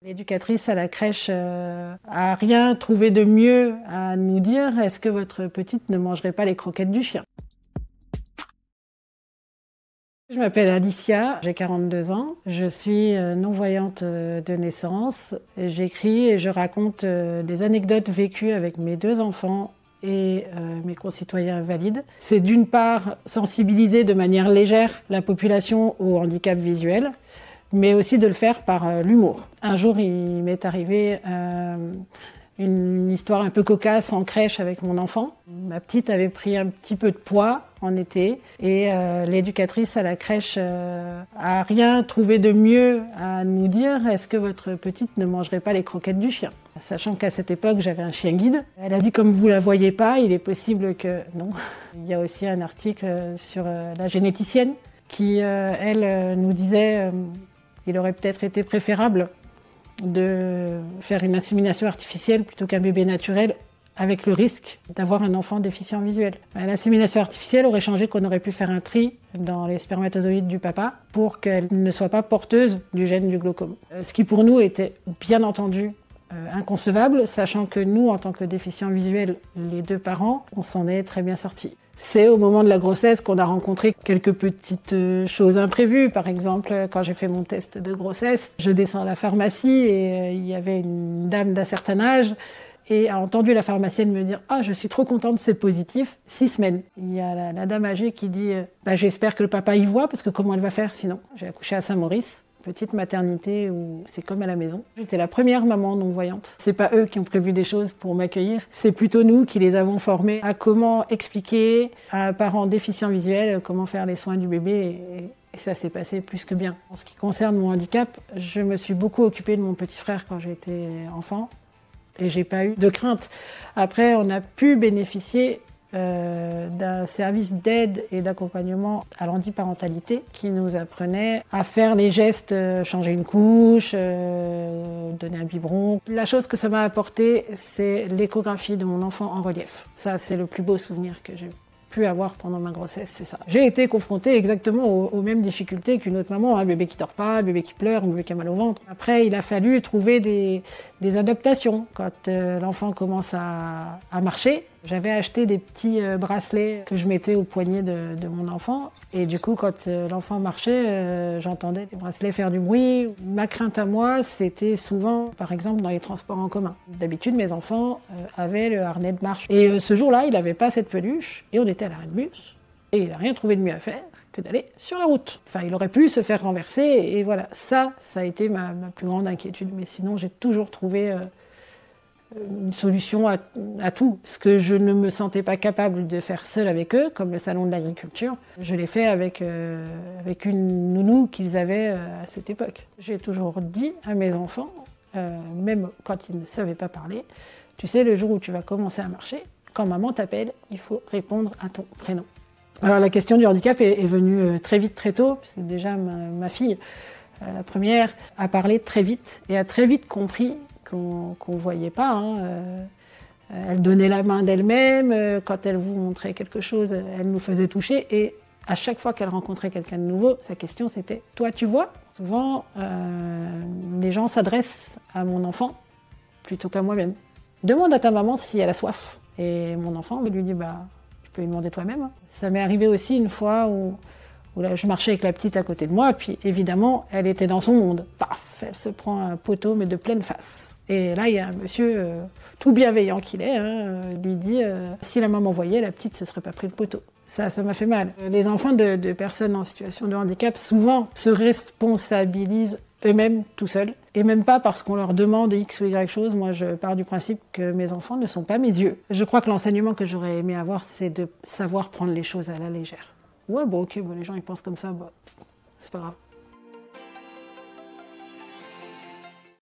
L'éducatrice à la crèche a rien trouvé de mieux à nous dire. Est-ce que votre petite ne mangerait pas les croquettes du chien? Je m'appelle Alicia, j'ai 42 ans. Je suis non-voyante de naissance. J'écris et je raconte des anecdotes vécues avec mes deux enfants et mes concitoyens invalides. C'est d'une part sensibiliser de manière légère la population au handicap visuel, mais aussi de le faire par l'humour. Un jour, il m'est arrivé une histoire un peu cocasse en crèche avec mon enfant. Ma petite avait pris un petit peu de poids en été et l'éducatrice à la crèche a rien trouvé de mieux à nous dire. Est-ce que votre petite ne mangerait pas les croquettes du chien? Sachant qu'à cette époque, j'avais un chien guide. Elle a dit, comme vous la voyez pas, il est possible que non. Il y a aussi un article sur la généticienne qui, elle, nous disait il aurait peut-être été préférable de faire une insémination artificielle plutôt qu'un bébé naturel, avec le risque d'avoir un enfant déficient visuel. L'insémination artificielle aurait changé qu'on aurait pu faire un tri dans les spermatozoïdes du papa pour qu'elle ne soit pas porteuse du gène du glaucome. Ce qui pour nous était bien entendu inconcevable, sachant que nous, en tant que déficients visuels, les deux parents, on s'en est très bien sortis. C'est au moment de la grossesse qu'on a rencontré quelques petites choses imprévues. Par exemple, quand j'ai fait mon test de grossesse, je descends à la pharmacie et il y avait une dame d'un certain âge et a entendu la pharmacienne me dire « Ah, je suis trop contente, c'est positif, 6 semaines ». Il y a la dame âgée qui dit « J'espère que le papa y voit, parce que comment elle va faire sinon ?» J'ai accouché à Saint-Maurice. Petite maternité où c'est comme à la maison. J'étais la première maman non-voyante. C'est pas eux qui ont prévu des choses pour m'accueillir, c'est plutôt nous qui les avons formés à comment expliquer à un parent déficient visuel comment faire les soins du bébé et ça s'est passé plus que bien. En ce qui concerne mon handicap, je me suis beaucoup occupée de mon petit frère quand j'étais enfant et j'ai pas eu de crainte. Après, on a pu bénéficier d'un service d'aide et d'accompagnement à l'handiparentalité qui nous apprenait à faire les gestes, changer une couche, donner un biberon. La chose que ça m'a apporté, c'est l'échographie de mon enfant en relief. Ça, c'est le plus beau souvenir que j'ai pu avoir pendant ma grossesse, c'est ça. J'ai été confrontée exactement aux mêmes difficultés qu'une autre maman, un bébé qui dort pas, un bébé qui pleure, un bébé qui a mal au ventre. Après, il a fallu trouver des adaptations. Quand l'enfant commence à marcher, j'avais acheté des petits bracelets que je mettais au poignet de mon enfant. Et du coup, quand l'enfant marchait, j'entendais les bracelets faire du bruit. Ma crainte à moi, c'était souvent, par exemple, dans les transports en commun. D'habitude, mes enfants avaient le harnais de marche. Et ce jour-là, il n'avait pas cette peluche. Et on était à l'arrêt de bus. Et il n'a rien trouvé de mieux à faire que d'aller sur la route. Enfin, il aurait pu se faire renverser. Et voilà, ça a été ma plus grande inquiétude. Mais sinon, j'ai toujours trouvé une solution à tout. Ce que je ne me sentais pas capable de faire seule avec eux, comme le salon de l'agriculture, je l'ai fait avec une nounou qu'ils avaient à cette époque. J'ai toujours dit à mes enfants, même quand ils ne savaient pas parler, tu sais, le jour où tu vas commencer à marcher, quand maman t'appelle, il faut répondre à ton prénom. Alors la question du handicap est venue très vite, très tôt. C'est déjà ma fille, la première, a parlé très vite et a très vite compris qu'on voyait pas. Hein. Elle donnait la main d'elle-même, quand elle vous montrait quelque chose, elle nous faisait toucher et à chaque fois qu'elle rencontrait quelqu'un de nouveau, sa question c'était « Toi tu vois ?» Souvent, les gens s'adressent à mon enfant plutôt qu'à moi-même. « Demande à ta maman si elle a soif. » Et mon enfant lui dit « Tu peux lui demander toi-même. » Ça m'est arrivé aussi une fois où là, je marchais avec la petite à côté de moi, puis évidemment, elle était dans son monde. Paf, elle se prend un poteau, mais de pleine face. Et là, il y a un monsieur, tout bienveillant qu'il est, lui dit si la maman voyait, la petite ne se serait pas pris le poteau. Ça m'a fait mal. Les enfants de personnes en situation de handicap, souvent, se responsabilisent eux-mêmes tout seuls. Et même pas parce qu'on leur demande X ou Y chose. Moi, je pars du principe que mes enfants ne sont pas mes yeux. Je crois que l'enseignement que j'aurais aimé avoir, c'est de savoir prendre les choses à la légère. Ouais, ok, les gens ils pensent comme ça, c'est pas grave.